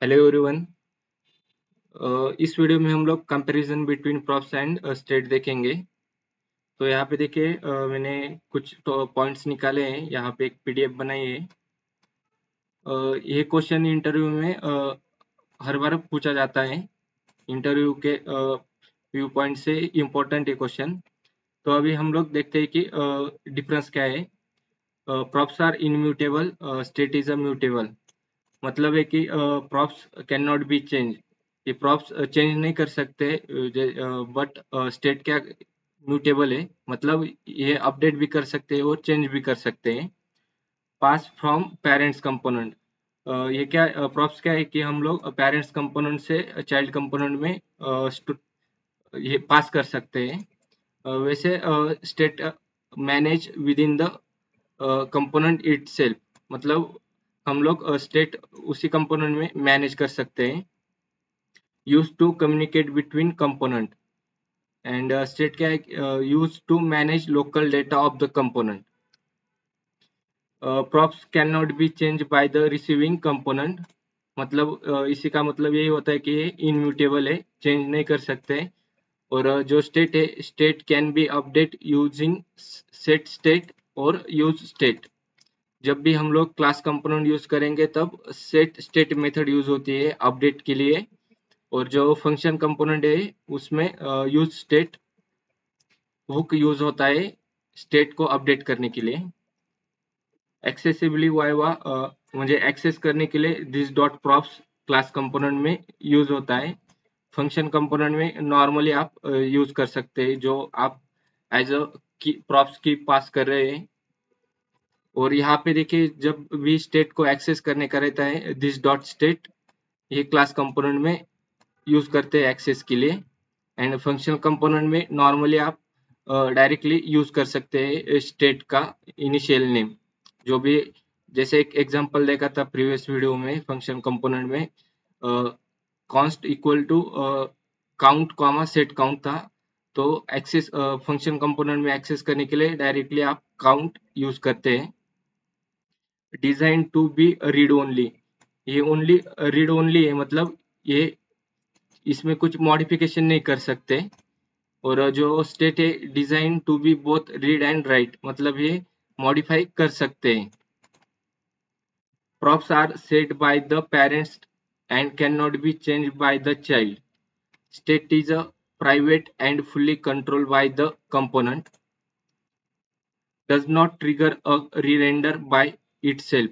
Hello everyone. इस video में हम लोग comparison between props and state देखेंगे। तो यहाँ पे देखिए, मैंने कुछ पॉइंट्स निकाले हैं। यहाँ पे एक पीडीएफ बनाई है। ये क्वेश्चन इंटरव्यू में हर बार पूछा जाता है। इंटरव्यू के व्यू पॉइंट से इम्पोर्टेंट है क्वेश्चन। तो अभी हम लोग देखते हैं कि डिफरेंस क्या है। Props are immutable, state is a mutable. मतलब है कि props can not be change. ये प्रॉप्स चेंज नहीं कर सकते, बट स्टेट क्या म्यूटेबल है, मतलब ये अपडेट भी कर सकते हैं और चेंज भी कर सकते हैं। पास फ्रॉम पेरेंट्स कंपोनेंट, ये क्या प्रॉप्स क्या है कि हम लोग पेरेंट्स कंपोनेंट से चाइल्ड कंपोनेंट में ये पास कर सकते हैं। वैसे state manage with in the component itself, मतलब हम लोग स्टेट उसी कंपोनेंट में मैनेज कर सकते हैं। Use to communicate between component and state क्या है, use to manage local data of the component. Props can not be change by the receiving component, मतलब इसी का मतलब यही होता है कि ये इनम्यूटेबल है, चेंज नहीं कर सकते। और जो स्टेट है, state can be update using set state और यूज स्टेट। जब भी हम लोग क्लास कंपोनेंट यूज करेंगे तब सेट स्टेट मेथड यूज होती है अपडेट के लिए, और जो फंक्शन कंपोनेंट है उसमें यूज स्टेट हुक यूज होता है स्टेट को अपडेट करने के लिए। एक्सेसिबली वाइवा, म्हणजे एक्सेस करने के लिए this dot props class component में यूज होता है। फंक्शन कंपोनेंट में नॉर्मली आप यूज कर सकते हैं, जो आप एज अ प्रॉप्स की पास कर रहे हैं। और यहाँ पे देखिए, जब भी स्टेट को एक्सेस करने का रहता है, दिस डॉट स्टेट ये क्लास कंपोनेंट में यूज करते हैं एक्सेस के लिए। एंड फंक्शनल कंपोनेंट में नॉर्मली आप डायरेक्टली यूज कर सकते हैं स्टेट का इनिशियल नेम, जो भी, जैसे एक एग्जांपल देखा था प्रीवियस वीडियो में फंक्शन कंपोनेंट में, const equal to count comma set count था। तो एक्सेस फंक्शन कंपोनेंट में एक्सेस करने के लिए डायरेक्टली आप काउंट यूज करते हैं। Design to be read only, ये ओनली रीड ओनली है, मतलब ये इसमें कुछ मॉडिफिकेशन नहीं कर सकते। और जो स्टेट है, design to be both read and write, मतलब ये मॉडिफाई कर सकते हैं। Props are set by the parents and can not be change by the child. State is a private and fully controlled by the component, does not trigger a re-render by itself.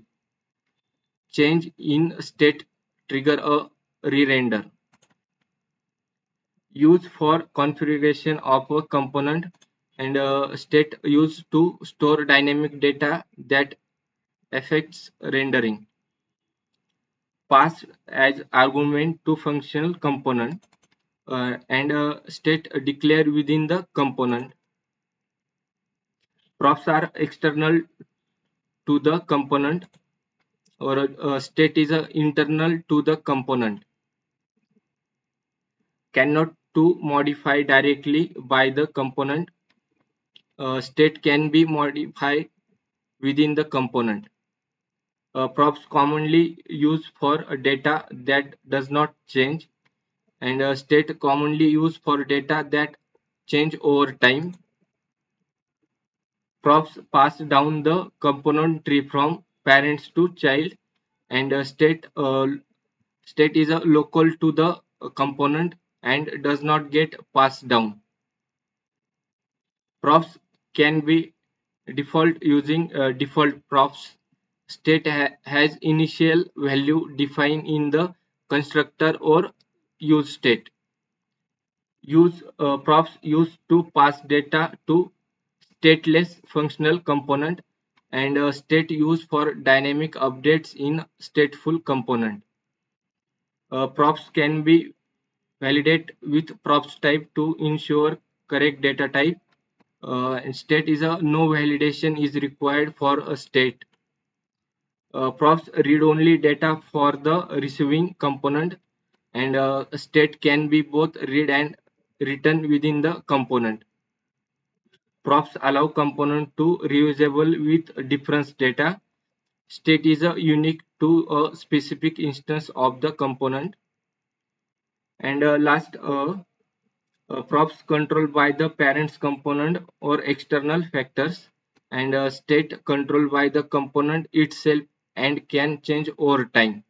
Change in state trigger a re-render. Use for configuration of a component and state used to store dynamic data that affects rendering. Pass as argument to functional component and state declare within the component. Props are external to the component, or state is internal to the component. Cannot to modify directly by the component. State can be modified within the component. Props commonly used for data that does not change, and state commonly used for data that change over time. Props pass down the component tree from parents to child, and state is local to the component and does not get passed down. Props can be default using default props. State has initial value defined in the constructor or use state. Use props used to pass data to stateless functional component, and state used for dynamic updates in stateful component. Props can be validate with props type to ensure correct data type. State is a no validation is required for a state. Props read only data for the receiving component, and state can be both read and written within the component. Props allow component to reusable with different data. State is unique to a specific instance of the component. And last, props controlled by the parent's component or external factors, and state controlled by the component itself and can change over time.